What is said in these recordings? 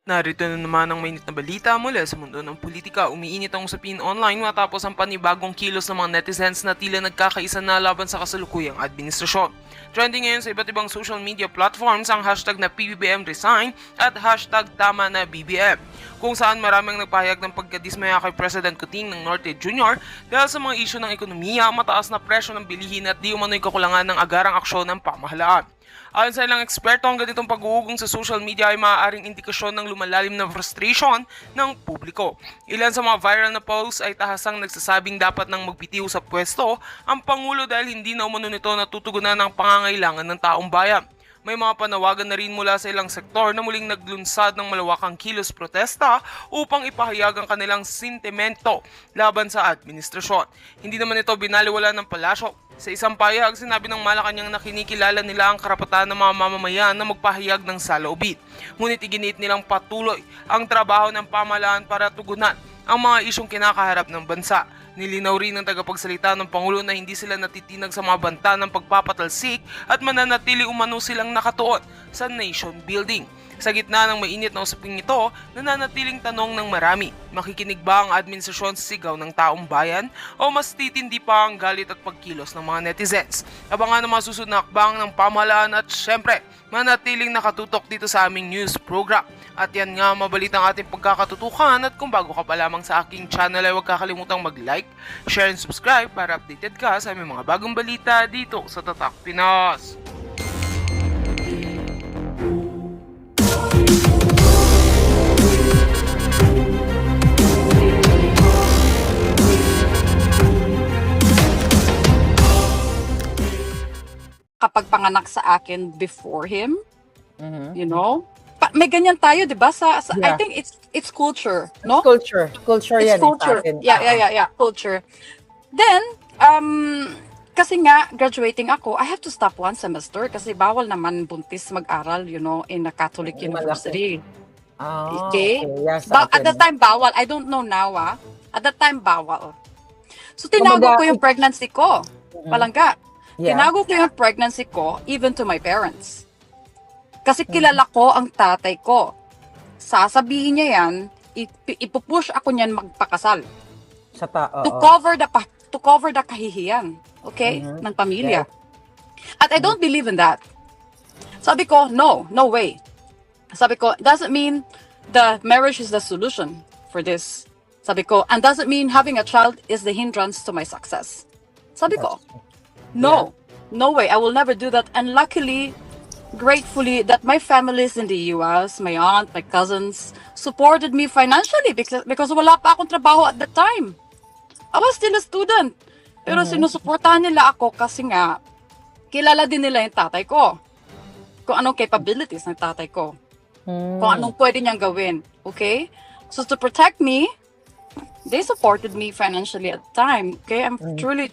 Narito na naman ang mainit na balita mula sa mundo ng politika. Umiinit ang usapin online matapos ang panibagong kilos ng mga netizens na tila nagkakaisa na laban sa kasalukuyang administrasyon. Trending ngayon sa iba't ibang social media platforms ang hashtag na PBBM resign at hashtag tama na BBM, kung saan maraming nagpahayag ng pagkadismaya kay President Kuting ng Norte Jr. dahil sa mga isyu ng ekonomiya, mataas na presyo ng bilihin at di umano'y kakulangan ng agarang aksyon ng pamahalaan. Ayon sa ilang eksperto, ang ganitong pag-uugong sa social media ay maaaring indikasyon ng lumalalim na frustration ng publiko. Ilan sa mga viral na posts ay tahasang nagsasabing dapat nang magbitiw sa pwesto ang Pangulo dahil hindi na umano nito natutugunan ang pangangailangan ng taong bayan. May mga panawagan na rin mula sa ilang sektor na muling naglunsad ng malawakang kilos protesta upang ipahayag ang kanilang sentimento laban sa administrasyon. Hindi naman ito binaliwala ng palasyo. Sa isang pahayag, sinabi ng Malacanang na kinikilala nila ang karapatan ng mga mamamayan na magpahayag ng saloobin. Ngunit iginit nilang patuloy ang trabaho ng pamahalaan para tugunan ang mga isyong kinakaharap ng bansa. Nilinaw rin ng tagapagsalita ng Pangulo na hindi sila natitinag sa mga banta ng pagpapatalsik at mananatili umano silang nakatuon sa nation building. Sa gitna ng mainit na usaping ito, nananatiling tanong ng marami, makikinig ba ang administrasyon sa sigaw ng taong bayan o mas titindi pa ang galit at pagkilos ng mga netizens? Abangan ang mga susunod na hakbang ng pamahalaan at syempre, manatiling nakatutok dito sa aming news program. At yan nga, mabalitang ating pagkakatutukan at kung bago ka pa lamang sa aking channel ay huwag kakalimutang mag-like, share and subscribe para updated ka sa aming mga bagong balita dito sa TATAK Pinas. Kapag panganak sa akin before him, you know, may ganyan tayo, 'di ba? I Yeah. think it's culture, no? Culture. Culture It's yan. culture. Sa atin. Yeah, culture. Then, kasi nga graduating ako, I have to stop one semester kasi bawal naman buntis mag-aral, you know, in a Catholic Malaki. university. Ah, Okay? Yes, sa At atin. that time bawal. I don't know now, At that time bawal. So tinago ko yung pregnancy ko. Palangga. Yeah. Tinago ko yung pregnancy ko even to my parents. Kasi kilala ko ang tatay ko. Sasabihin niya yan, ipupush ako niyan magpakasal. Sa tao. To cover the kahihiyan, okay, ng pamilya. At I don't believe in that. Sabi ko, no way. Sabi ko, doesn't mean the marriage is the solution for this. Sabi ko, and doesn't mean having a child is the hindrance to my success. Sabi ko, no way, I will never do that. And luckily, gratefully, that my family is in the US, my aunt, my cousins, supported me financially because wala pa akong trabaho at that time. I was still a student. Pero sinusuportahan nila ako kasi nga, kilala din nila yung tatay ko. Kung anong capabilities ng tatay ko. Kung anong pwede niyang gawin. Okay? So to protect me, they supported me financially at the time. Okay? I'm truly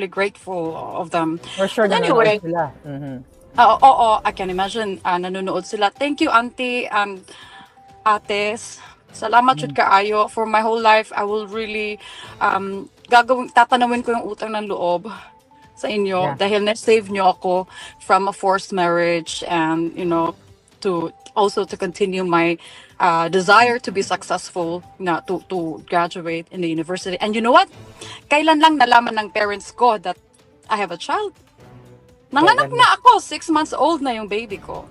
grateful of them. For sure, But anyway, nanonood sila. oo, I can imagine nanonood sila. Thank you, auntie and ates. Salamat jud kaayo. For my whole life, I will really tatanawin ko yung utang ng loob sa inyo dahil na-save nyo ako from a forced marriage and, you know, to continue my desire to be successful to graduate in the university. And you know what? Kailan lang nalaman ng parents ko that I have a child? Nanganak na ako, 6 months old na yung baby ko.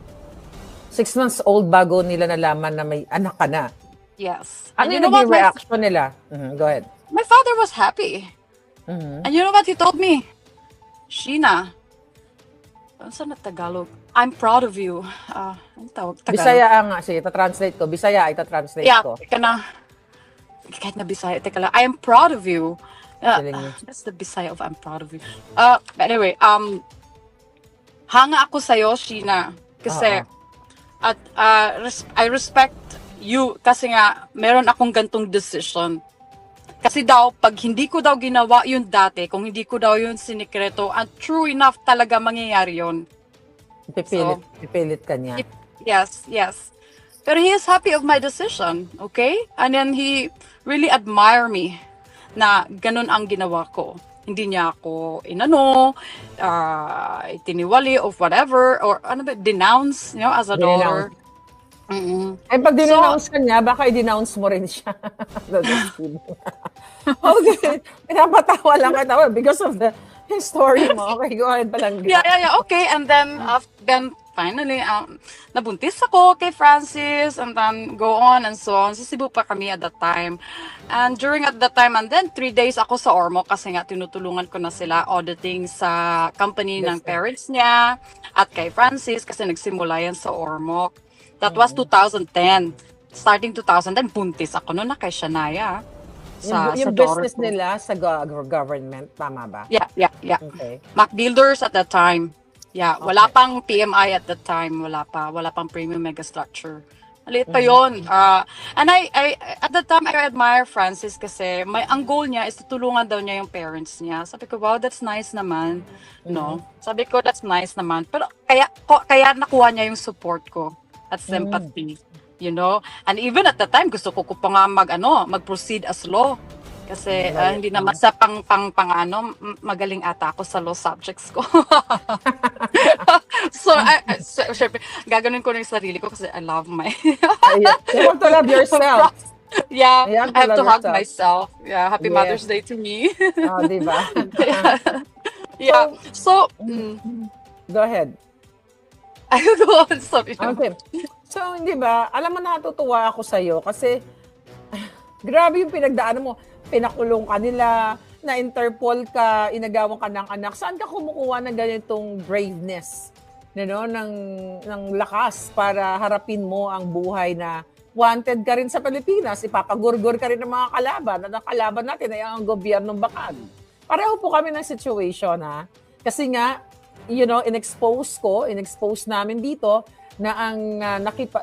6 months old bago nila nalaman na may anak ka na. Yes. Ano And yung naging reaction nila? Go ahead. My father was happy. And you know what he told me? Sheena, ano sa Tagalog? I'm proud of you. Ano tawag? Tagalog? Bisaya nga. Sige, ita-translate ko. Bisaya, ita-translate ko. Teka na. Kahit na Bisaya, teka lang. I am proud of you. That's the Bisaya of I'm proud of you. But anyway, hanga ako sa'yo, Sheena. Kasi, I respect you kasi nga, meron akong gantong decision. Kasi daw, pag hindi ko daw ginawa yun dati, kung hindi ko daw yun sinikreto, and true enough talaga mangyayari yun. Pipilit ka niya. Yes. Pero he is happy of my decision, okay? And then he really admire me na ganun ang ginawa ko. Hindi niya ako itiniwali of whatever, or ano ba, denounce, you know, as a daughter. Mm-mm. Ay, pag dinounce ka niya, baka i-denounce mo rin siya. No, just kidding. Okay. Pinapatawa lang kita because of the story mo. Okay, go ahead, Palangga. Yeah. Okay, and then finally, nabuntis ako kay Francis, and then go on and so on. Sa Cebu pa kami at that time. And during at that time, and then 3 days ako sa Ormoc kasi nga tinutulungan ko na sila auditing sa company ng parents niya at kay Francis kasi nagsimula yan sa Ormoc. That was 2010. Starting 2010, buntis ako noon na kay Shania. Yung daughter business ko. nila sa government, tama ba? Yeah. Okay. Mac Builders at that time. Yeah, wala pang PMI at that time. Wala pang premium mega structure. Maliit pa yun. And I at that time I admire Francis kasi ang goal niya is tutulungan daw niya yung parents niya. Sabi ko, wow, that's nice naman. No. Sabi ko, that's nice naman. Pero kaya nakuha niya yung support ko at sympathy. You know? And even at that time gusto ko pa nga mag-proceed as law. Kasi hindi naman sa magaling ata ako sa law subjects ko. So, syempre, gaganon ko na yung sarili ko kasi I love my... You have to love yourself. Yeah, You I have to hug yourself. myself. Yeah, happy Yes. Mother's Day to me. Diba? Yeah, so... Go ahead. I go on, sorry. Okay. So, hindi ba, alam mo, natutuwa ako sa'yo kasi grabe yung pinagdaanan mo. Pinakulong ka nila, na-interpol ka, inagawan ka ng anak. Saan ka kumukuha ng ganitong braveness, ng lakas para harapin mo ang buhay na wanted ka rin sa Pilipinas, ipapagurgur ka rin ng mga kalaban, at ang kalaban natin ay ang gobyernong bakag. Pareho po kami ng situation, ha? Kasi nga, in-expose namin dito na ang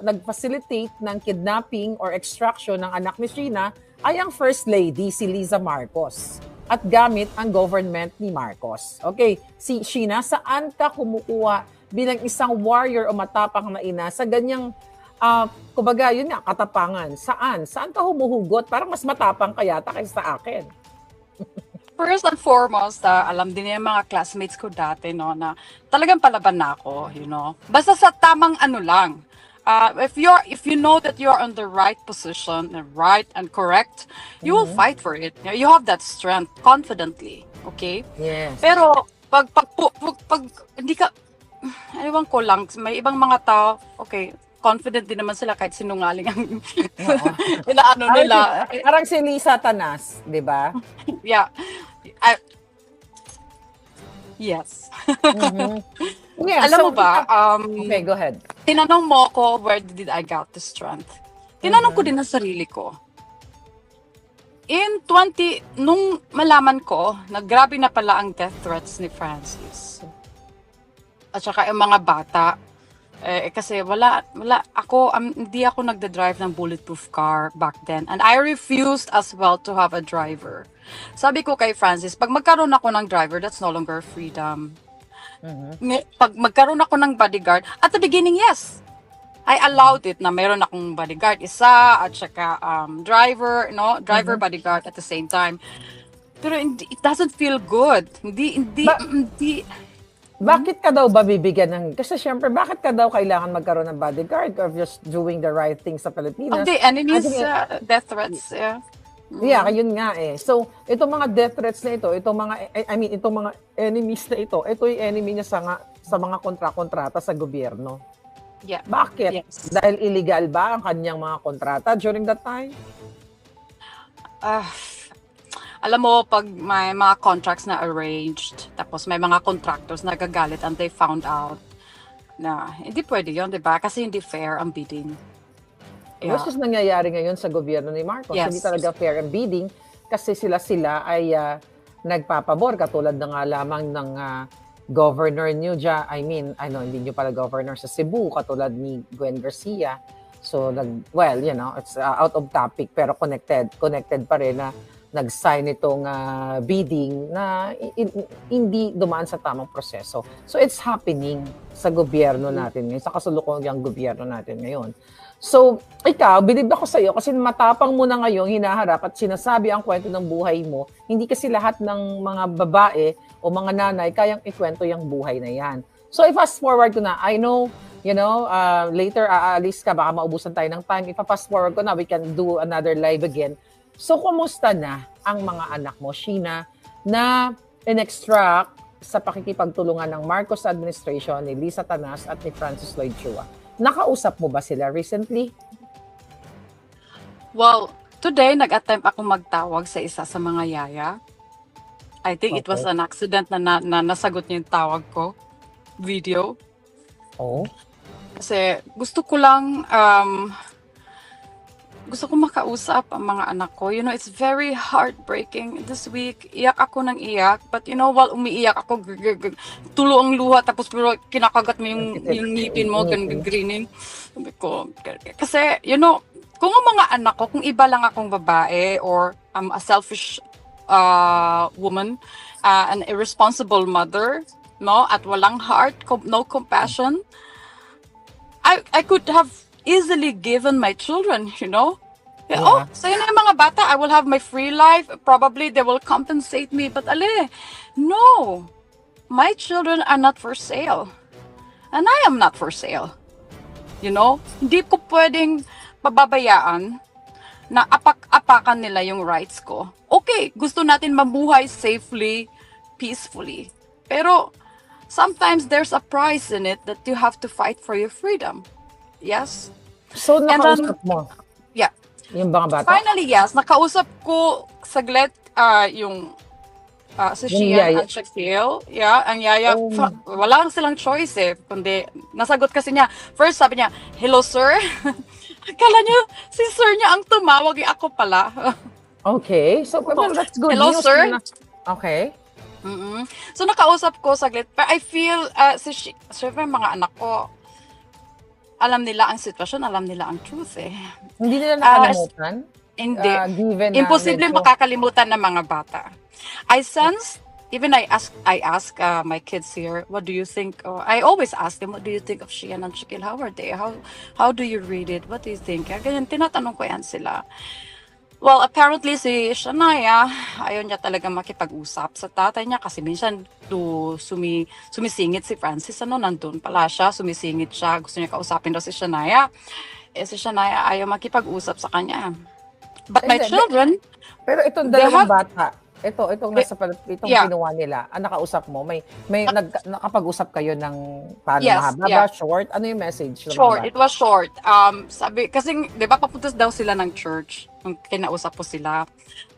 nag-facilitate ng kidnapping or extraction ng anak ni Sheena ay ang First Lady, si Liza Marcos. At gamit ang government ni Marcos. Okay, si Sheena, saan ka kumukuha bilang isang warrior o matapang na ina sa ganyang, kumbaga, yun nga, katapangan? Saan? Saan ka humuhugot? Parang mas matapang ka yata kaysa sa akin. First and foremost, alam din yung mga classmates ko dati, no, na talagang palaban na ako, Basta sa tamang lang. If you know that you're on the right position, and right and correct, you will fight for it. You have that strength confidently, okay? Yes. Pero pag hindi ka, ewan ko lang, may ibang mga tao, okay, confident din naman sila kahit sinungaling ang inaano nila. Parang si Lisa Tanas, di ba? Yeah. Yes. Yeah, Alam mo ba, okay, go ahead. tinanong mo ko, where did I get the strength? Tinanong ko din ang sarili ko. Nung malaman ko, na grabe na pala ang death threats ni Francis. At saka yung mga bata, kasi hindi ako nagda-drive ng bulletproof car back then. And I refused as well to have a driver. Sabi ko kay Francis, pag magkaroon ako ng driver, that's no longer freedom. Pag magkaroon ako ng bodyguard, at the beginning, yes. I allowed it na meron akong bodyguard, isa, at saka driver, bodyguard at the same time. Pero it doesn't feel good. Hindi. Bakit ka daw ba bibigyan ng... Kasi syempre, bakit ka daw kailangan magkaroon ng bodyguard of just doing the right thing sa Pilipinas? Of the enemies, death threats, yeah. Yeah, yun nga eh. So, itong mga death threats na ito, itong mga enemies na ito yung enemy niya sa mga kontrata sa gobyerno. Yeah. Bakit? Yes. Dahil illegal ba ang kanyang mga kontrata during that time? Alam mo, pag may mga contracts na arranged, tapos may mga contractors na gagalit and they found out na hindi pwede yun, di ba? Kasi hindi fair ang bidding. Yeah. Which is nangyayari ngayon sa gobyerno ni Marcos. Yes. Hindi talaga fair ang bidding kasi sila ay nagpapabor katulad na nga lamang ng governor niyo dyan. Hindi niyo pala governor sa Cebu katulad ni Gwen Garcia. So, it's out of topic pero connected pa rin na nag-sign itong bidding na hindi dumaan sa tamang proseso. So, it's happening sa gobyerno natin ngayon, sa kasalukuyang gobyerno natin ngayon. So, ikaw, bilib ako sa'yo kasi matapang mo na ngayon hinaharap at sinasabi ang kwento ng buhay mo. Hindi kasi lahat ng mga babae o mga nanay kayang ikwento yung buhay na yan. So, i-fast forward ko na, I know later aalis ka, baka maubusan tayo ng time. Ipa-fast forward ko na, we can do another live again. So, kumusta na ang mga anak mo, Sheena, na in-extract sa pakikipagtulungan ng Marcos administration, ni Lisa Tanas at ni Francis Lloyd Chua? Nakausap mo ba sila recently? Well, today, nag-attempt ako magtawag sa isa sa mga yaya. I think it was Okay. an accident na nasagot niya yung tawag ko. Video. Oh. Kasi gusto ko lang, gusto ko makausap ang mga anak ko. It's very heartbreaking. This week, iyak ako ng iyak. But while umiiyak ako, tulo ang luha, tapos pero kinakagat mo yung ngipin mo, grinning. Sabi ko, kasi, kung ang mga anak ko, kung iba lang akong babae, or I'm a selfish woman, an irresponsible mother, no, at walang heart, no compassion, I could have easily given my children, Yeah. Oh, sa'yo na yung mga bata, I will have my free life, probably they will compensate me, but no, my children are not for sale, and I am not for sale. Hindi ko pwedeng pababayaan na apak-apakan nila yung rights ko. Okay, gusto natin mabuhay safely, peacefully. Pero sometimes there's a price in it that you have to fight for your freedom. Yes? So, And then, nakausap mo yeah. yung mga bata? Finally, yes. Nakausap ko saglit yung si Yung Shian yaya. at Shaquille. Yeah, ang yaya. Oh. Wala lang silang choice kundi nasagot kasi niya. First, sabi niya, "Hello, sir." Akala niyo, si sir niya ang tumawag, ako pala. Okay. So, well, that's good Hello, news. sir. Okay. Mm-mm. So, nakausap ko saglit. But I feel, syempre, mga anak ko, alam nila ang sitwasyon, alam nila ang truth Hindi nila nakalimutan? Hindi. Given na Imposible medyo- makakalimutan ng mga bata. I sense, even I ask my kids here, what do you think? I always ask them, what do you think of Shian and Shaquille? How are they? How do you read it? What do you think? Ganyan, tinatanong ko yan sila. Well, apparently si Shania, ayaw niya talaga makipag-usap sa tatay niya kasi minsan sumisingit si Francis, nandun pala siya, sumisingit siya, gusto niya kausapin daw si Shania. Si Shania ayaw makipag-usap sa kanya. But my Hindi, children, Pero itong they dalawang have- bata, itong Yeah. kinuha nila, nakausap mo, may nakapag-usap kayo ng paano Yes, mahaba ba, yeah. short? Ano yung message? ng mga short, bata? it was short. Sabi, kasi, di ba, papunta daw sila ng church. Nung kinausap ko sila.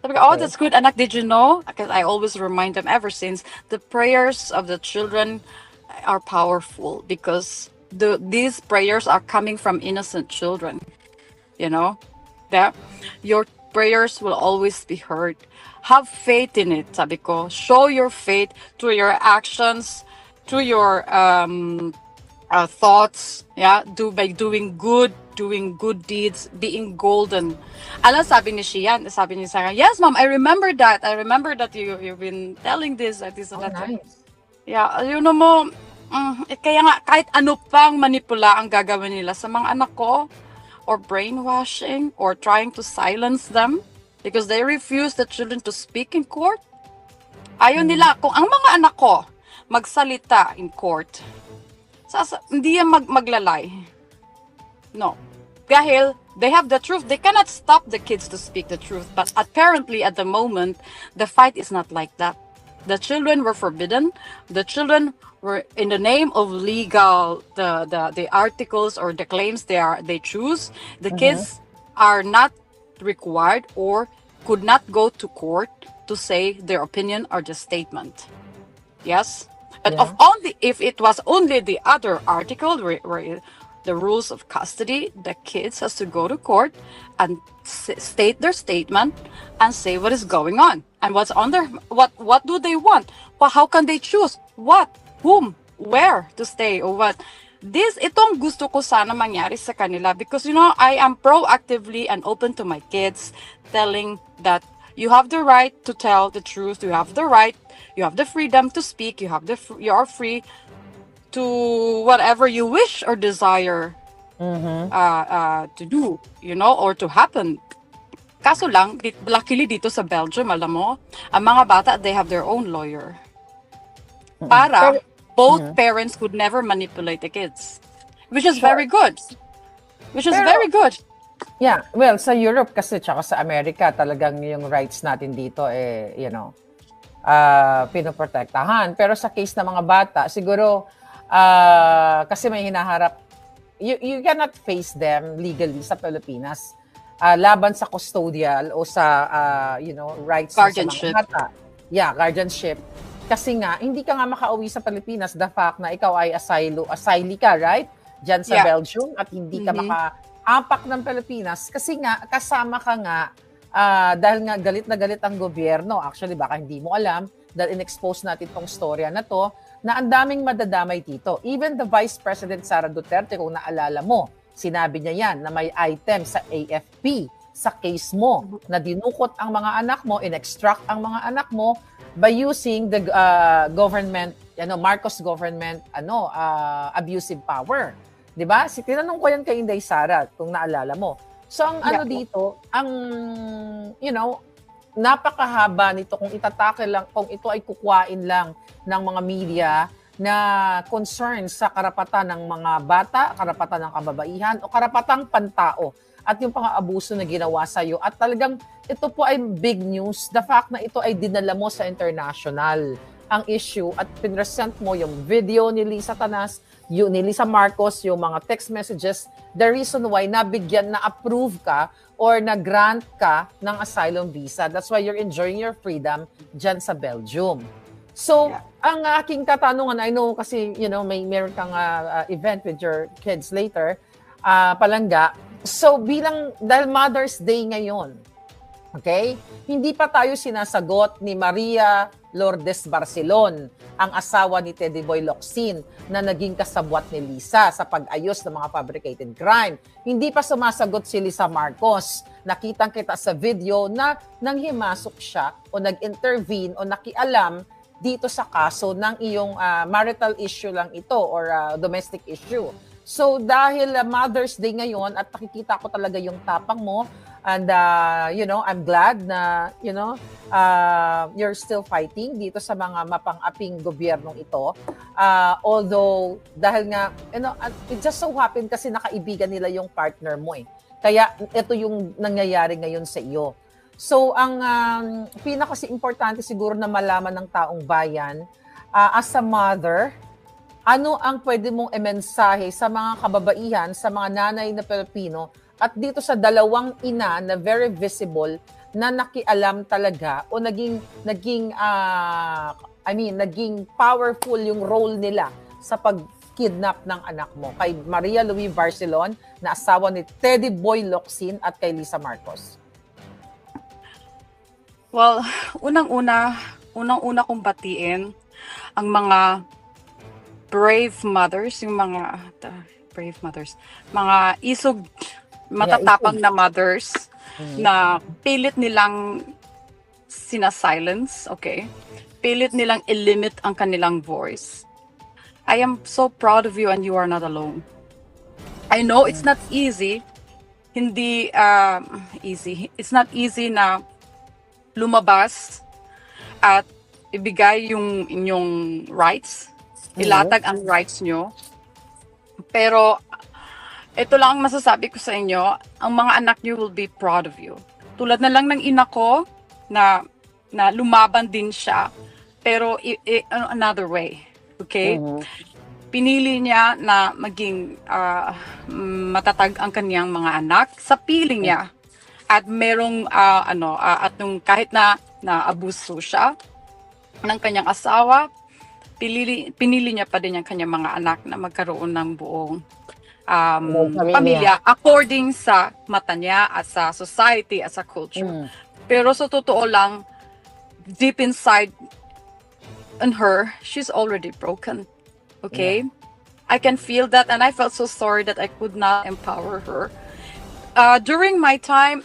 Sabi ko, Okay. that's good, anak, did you know? Because I always remind them ever since, the prayers of the children are powerful because these prayers are coming from innocent children. That your prayers will always be heard. Have faith in it, sabi ko. Show your faith through your actions, through your thoughts, by doing good deeds, being golden. Alam, sabi ni Shian, sabi ni Sarah, yes, mom, I remember that you've been telling this, that this, and Oh, that. nice. Yeah, mo, kaya nga, kahit ano pang manipula ang gagawin nila sa mga anak ko, or brainwashing, or trying to silence them, because they refuse the children to speak in court. Ayaw nila, kung ang mga anak ko magsalita in court, hindi yan maglalay. No. Dahil they have the truth. They cannot stop the kids to speak the truth. But apparently at the moment, the fight is not like that. The children were forbidden. The children were in the name of legal, the articles or the claims they choose. The kids are not required or could not go to court to say their opinion or the statement. Yes? But if it was only the other article where the rules of custody, the kids has to go to court and state their statement and say what is going on and what's on their what do they want? Well, how can they choose what, whom, where to stay or what? Itong gusto ko sana mangyari sa kanila because I am proactively and open to my kids, telling that you have the right to tell the truth, you have the freedom to speak, you are free to whatever you wish or desire to do, or to happen. Kaso lang, luckily dito sa Belgium, alam mo, ang mga bata, they have their own lawyer. Para both parents could never manipulate the kids. which is Sure. very good. Which is Pero- very good. Yeah, well, sa Europe kasi tsaka sa Amerika talagang yung rights natin dito pinoprotektahan. Pero sa case ng mga bata, siguro kasi may hinaharap, you cannot face them legally sa Pilipinas laban sa custodial o sa rights mo sa Guardianship. mga bata. Yeah, guardianship. Kasi nga, hindi ka nga makauwi sa Pilipinas the fact na ikaw ay asylee ka, right? Diyan sa Yeah. Belgium at hindi ka makaampak ng Pilipinas kasi nga kasama ka nga dahil nga galit na galit ang gobyerno. Actually, baka hindi mo alam dahil in-expose natin tong storya na to na ang daming madadamay dito. Even the Vice President Sara Duterte, kung naalala mo, sinabi niya yan na may item sa AFP sa case mo na dinukot ang mga anak mo, in-extract ang mga anak mo by using the government, Marcos government abusive power. 'Di ba? Tinanong ko yan kay Inday Sara kung naalala mo. So ang dito, ang napakahaba nito kung itatake lang, kung ito ay kukuhain lang ng mga media na concern sa karapatan ng mga bata, karapatan ng kababaihan o karapatang pantao at yung pang-aabuso na ginawa sa iyo. At talagang ito po ay big news. The fact na ito ay dinala mo sa international ang issue at pinresent mo yung video ni Lisa Tanas, ni Lisa Marcos, yung mga text messages, the reason why nabigyan, na-approve ka or na-grant ka ng asylum visa. That's why you're enjoying your freedom dyan sa Belgium. So, ang aking katanungan, I know kasi, meron kang event with your kids later, palangga. So, dahil Mother's Day ngayon, okay? Hindi pa tayo sinasagot ni Maria Lourdes Barcelon, ang asawa ni Teddy Boy Locsin, na naging kasabwat ni Lisa sa pag-ayos ng mga fabricated crime. Hindi pa sumasagot si Lisa Marcos. Nakitang-kita sa video na nanghimasok siya o nag-intervene o nakialam dito sa kaso ng iyong marital issue lang ito or domestic issue. So dahil Mother's Day ngayon at nakikita ko talaga yung tapang mo and I'm glad na you're still fighting dito sa mga mapang-aping gobyernong ito. Although dahil nga it just so happened kasi nakaibigan nila yung partner mo eh. Kaya ito yung nangyayari ngayon sa iyo. So, ang pinaka-importante siguro na malaman ng taong bayan, as a mother, ano ang pwede mong emensahe sa mga kababaihan, sa mga nanay na Pilipino, at dito sa dalawang ina na very visible, na nakialam talaga o naging powerful yung role nila sa pag-kidnap ng anak mo. Kay Maria Louie Barcelon, na asawa ni Teddy Boy Locsin, at kay Lisa Marcos. Well, unang-una kong batiin ang mga brave mothers, mga isog, matatapang na mothers na pilit nilang sinasilence, okay? Pilit nilang i-limit ang kanilang voice. I am so proud of you and you are not alone. I know it's not easy. Hindi easy. It's not easy na lumabas at ibigay yung inyong rights, ilatag ang rights nyo. Pero ito lang ang masasabi ko sa inyo, ang mga anak nyo will be proud of you. Tulad na lang ng ina ko na lumaban din siya, pero another way. Okay? Pinili niya na maging matatag ang kaniyang mga anak sa piling niya. At merong at nung kahit na abuso siya ng kanyang asawa, pinili niya pa din ang kanyang mga anak na magkaroon ng buong pamilya according sa mata niya at sa society, at sa culture. Pero sa totoo lang, deep inside in her, she's already broken. Okay? I can feel that, and I felt so sorry that I could not empower her. During my time,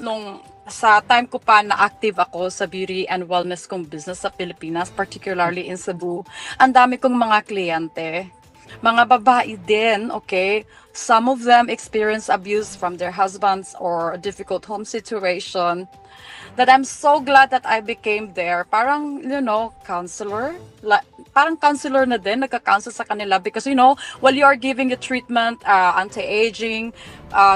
sa time ko pa na active ako sa beauty and wellness kong business sa Pilipinas, particularly in Cebu, ang dami kong mga kliyente. Mga babae din, okay? Some of them experience abuse from their husbands or a difficult home situation. That I'm so glad that I became there. Parang, counselor. parang counselor na din, nagka-counsel sa kanila because while you are giving a treatment, anti-aging,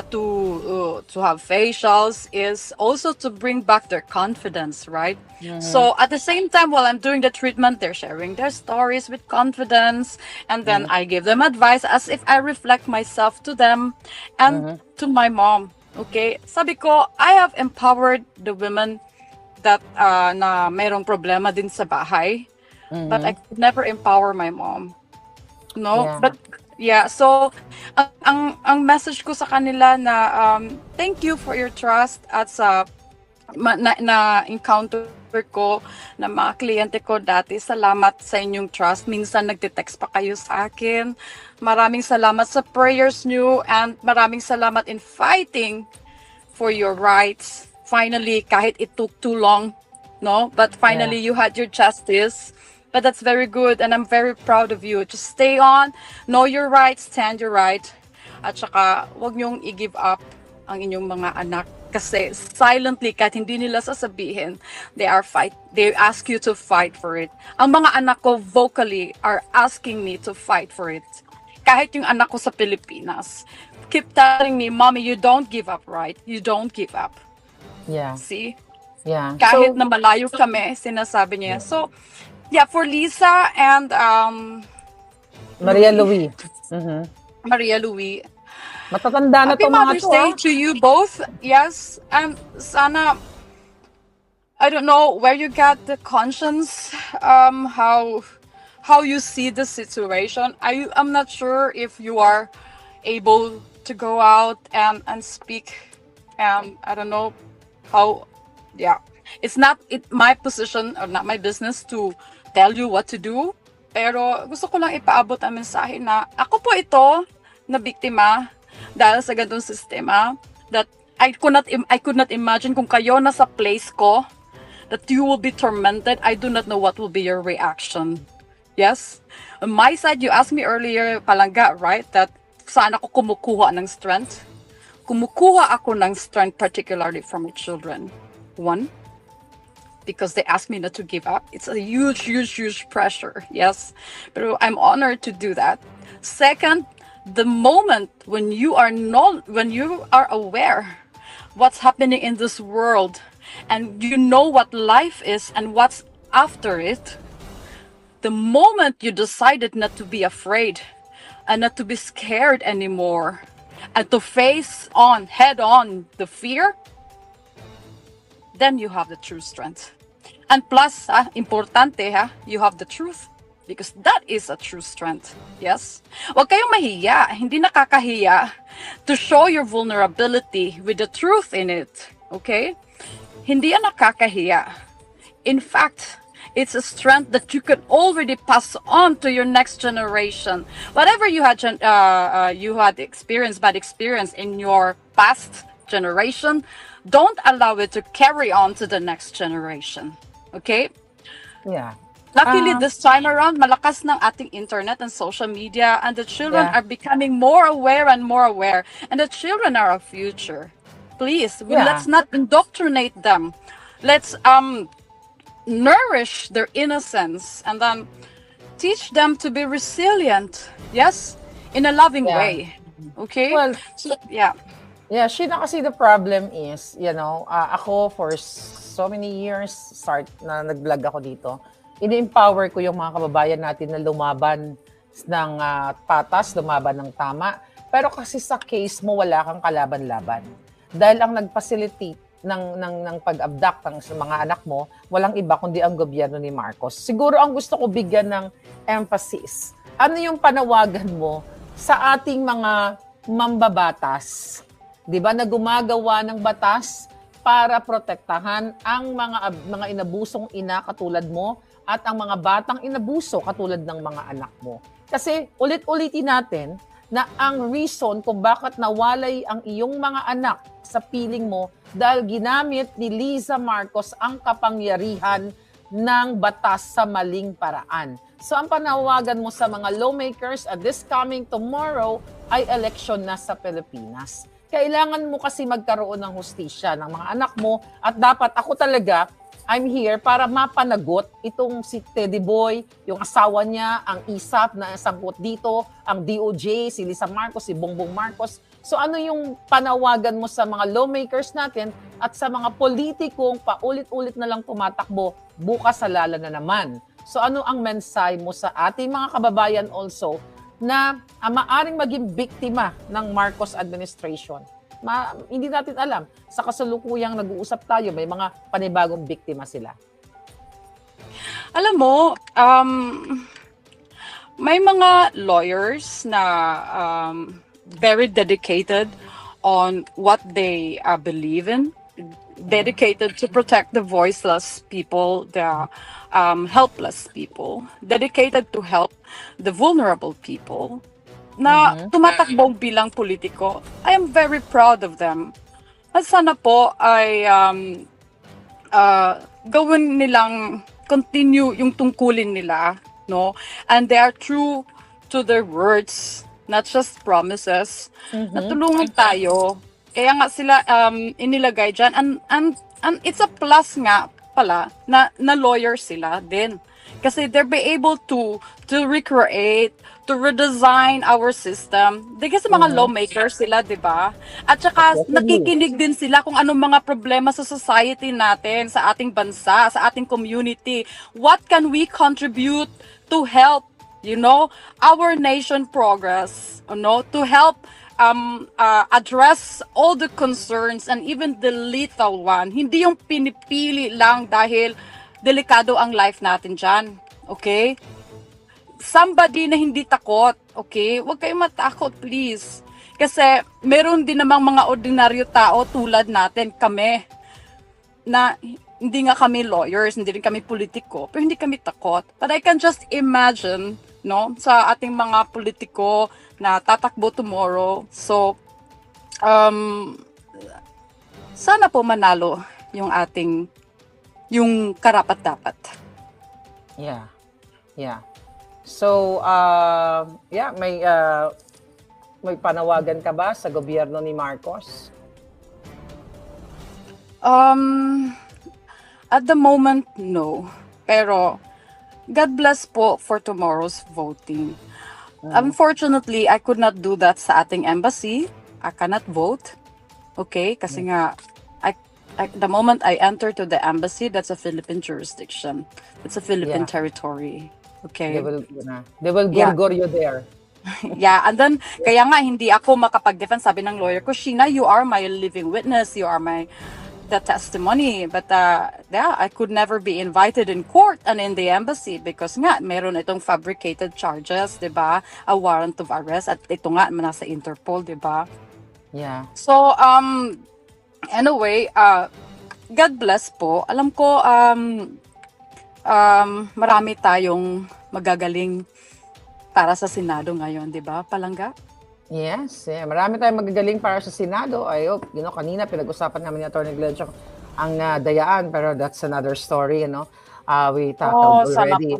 to have facials is also to bring back their confidence, right? So at the same time, while I'm doing the treatment, they're sharing their stories with confidence, and then I give them advice as if I reflect myself to them and to my mom. Okay, sabi ko, I have empowered the women that na mayroong problema din sa bahay. But I could never empower my mom. No? Yeah. But yeah, so ang message ko sa kanila na thank you for your trust at sa na encounter ko na mga kliyente ko dati. Salamat sa inyong trust. Minsan nagte-text pa kayo sa akin. Maraming salamat sa prayers niyo and maraming salamat in fighting for your rights. Finally, kahit it took too long, no? But finally, you had your justice. But that's very good and I'm very proud of you. Just stay on, know your rights, stand your right. At saka, huwag niyong i-give up ang inyong mga anak. Kasi silently, kahit hindi nila sasabihin, they ask you to fight for it. Ang mga anak ko vocally are asking me to fight for it. Kahit yung anak ko sa Pilipinas, keep telling me, Mommy, you don't give up, right? You don't give up. Yeah. See? Yeah. Kahit na malayo kami, sinasabi niya. So, yeah, for Lisa and Maria Louie. Maria Louie, Matatanda na happy to mga Mother's to. Day to you both. Yes, and sana, I don't know where you got the conscience, how you see the situation. I'm not sure if you are able to go out and speak. I don't know how. Yeah, it's not my position or not my business to tell you what to do. Pero gusto ko lang ipaabot ang mensahe na ako po ito na biktima dahil sa ganitong sistema that I could not imagine kung kayo nasa place ko that you will be tormented. I do not know what will be your reaction. Yes? On my side, you asked me earlier, Palangga, right? That saan ako kumukuha ng strength? Kumukuha ako ng strength particularly from my children. One, because they asked me not to give up. It's a huge, huge, huge pressure. Yes. But I'm honored to do that. Second, the moment when you are aware what's happening in this world and you know what life is and what's after it, the moment you decided not to be afraid and not to be scared anymore and to face on head on the fear, then you have the true strength. And plus, importante, you have the truth. Because that is a true strength. Yes? Huwag kayong mahiya. Hindi nakakahiya to show your vulnerability with the truth in it. Okay? Hindi yan nakakahiya. In fact, it's a strength that you can already pass on to your next generation. Whatever you had experienced, bad experience in your past generation, don't allow it to carry on to the next generation. Okay? Yeah. Luckily, this time around, malakas ng ating internet and social media, and the children are becoming more aware and more aware. And the children are our future. Please, let's not indoctrinate them. Let's nourish their innocence and then teach them to be resilient. Yes, in a loving way. Okay. Well, so, yeah. Yeah, Sheena, kasi the problem is, ako for so many years, na nag-vlog ako dito, ini-empower ko yung mga kababayan natin na lumaban ng patas, lumaban ng tama. Pero kasi sa case mo, wala kang kalaban-laban. Dahil ang nag-facilitate ng pag-abduct ng mga anak mo, walang iba kundi ang gobyerno ni Marcos. Siguro ang gusto ko bigyan ng emphasis. Ano yung panawagan mo sa ating mga mambabatas? 'Di ba, na gumagawa ng batas para protektahan ang mga inabusong ina katulad mo at ang mga batang inabuso katulad ng mga anak mo. Kasi ulit-ulitin natin na ang reason kung bakit nawalay ang iyong mga anak sa piling mo dahil ginamit ni Liza Marcos ang kapangyarihan ng batas sa maling paraan. So ang panawagan mo sa mga lawmakers at this coming tomorrow ay election na sa Pilipinas. kailangan mo kasi magkaroon ng hustisya ng mga anak mo at dapat ako talaga, I'm here para mapanagot itong si Teddy Boy, yung asawa niya, ang ISAP na sangkot dito, ang DOJ, si Lisa Marcos, si Bongbong Marcos. So ano yung panawagan mo sa mga lawmakers natin at sa mga politikong paulit-ulit na lang tumatakbo, bukas sa lala na naman. So ano ang mensahe mo sa ating mga kababayan also na maaring maging biktima ng Marcos administration? Hindi natin alam. Sa kasalukuyang nag-uusap tayo, may mga panibagong biktima sila. Alam mo, may mga lawyers na very dedicated on what they believe in, dedicated to protect the voiceless people, the helpless people, dedicated to help the vulnerable people, na tumatakbo bilang politiko. I am very proud of them. At sana po ay gawin nilang continue yung tungkulin nila, no? And they are true to their words, not just promises. Natulungan tayo. Kaya nga sila inilagay dyan. And it's a plus nga pala na lawyer sila din. Kasi they'll be able to recreate, to redesign our system. Di kasi mga lawmakers sila, di ba? At saka nakikinig din sila kung anong mga problema sa society natin, sa ating bansa, sa ating community. What can we contribute to help, our nation progress, to help address all the concerns and even the lethal one. Hindi yung pinipili lang dahil delikado ang life natin dyan. Okay? Somebody na hindi takot. Okay? Huwag kayong matakot, please. Kasi meron din namang mga ordinaryo tao tulad natin, kami, na hindi nga kami lawyers, hindi rin kami politiko, pero hindi kami takot. But I can just imagine, sa ating mga politiko na tatakbo tomorrow. So, sana po manalo yung karapat-dapat. Yeah. So, may panawagan ka ba sa gobyerno ni Marcos? At the moment, no. Pero, God bless po for tomorrow's voting. Unfortunately, I could not do that sa ating embassy. I cannot vote. Okay? Kasi nga, the moment I enter to the embassy, that's a Philippine jurisdiction. It's a Philippine territory. Okay? They will gorgor you there. Yeah, and then, kaya nga, hindi ako makapag-defend. Sabi ng lawyer ko, Sheena, you are my living witness. You are the testimony. But, I could never be invited in court and in the embassy because nga, meron itong fabricated charges, di ba? A warrant of arrest. At ito nga, nasa Interpol, di ba? Yeah. So, anyway, God bless po. Alam ko, marami tayong magagaling para sa Senado ngayon, di ba, Palangga? Yes, marami tayong magagaling para sa Senado. I hope, kanina pinag-usapan namin ni Atty. Glenn ang dayaan, pero that's another story, we tackled already.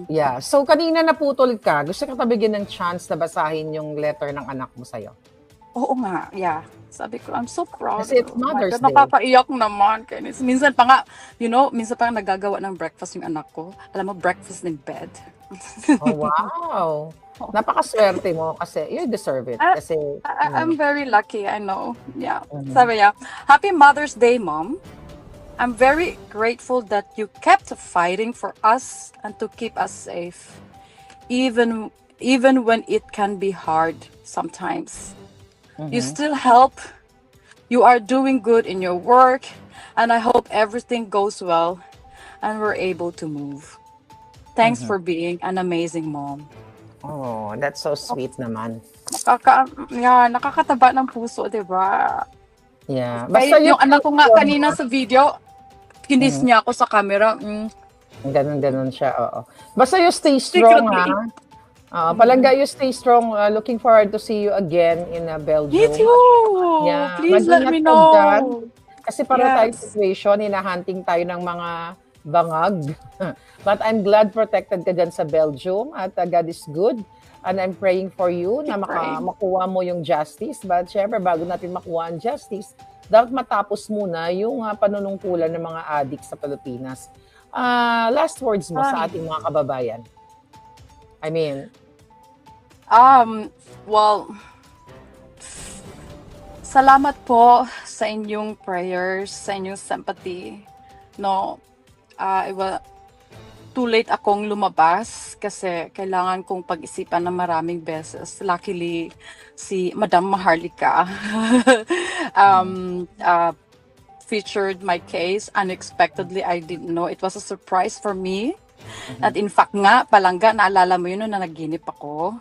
Yeah, so kanina naputol ka. Gusto ka bigyan ng chance na basahin yung letter ng anak mo sa'yo? Oo nga, yeah. Sabi ko, I'm so proud. Kasi it's Mother's Day. Napapaiyak naman. Minsan pa nga, minsan pa nga nagagawa ng breakfast yung anak ko. Alam mo, breakfast in bed. Oh, wow. Napakaswerte mo kasi you deserve it. Kasi I'm very lucky, I know. Yeah. Sabi niya, Happy Mother's Day, Mom. I'm very grateful that you kept fighting for us and to keep us safe. Even when it can be hard sometimes. You still help. You are doing good in your work. And I hope everything goes well and we're able to move. Thanks for being an amazing mom. Oh, that's so sweet naman. Nakakataba ng puso, di ba? Yeah. Basta yung anak ko nga kanina sa video, kinis niya ako sa camera. Ganun siya, oo. Basta you stay strong, ha? Palangga, you stay strong. Looking forward to see you again in Belgium. Me too! Yeah. Please let me know. Kasi para tayong situation, hinahunting tayo ng mga bangag. But I'm glad protected ka dyan sa Belgium at God is good. And I'm praying for you na Keep praying. makuha mo yung justice. But syempre, bago natin makuha ang justice, dapat matapos muna yung panunungkulan ng mga addicts sa Pilipinas. Last words mo sa ating mga kababayan. I mean, Well, salamat po sa inyong prayers, sa inyong sympathy. No, too late akong lumabas kasi kailangan kong pag-isipan ng maraming beses. Luckily, si Madam Maharlika featured my case unexpectedly. I didn't know. It was a surprise for me. At in fact nga, palangga, naalala mo yun nung nanaginip ako.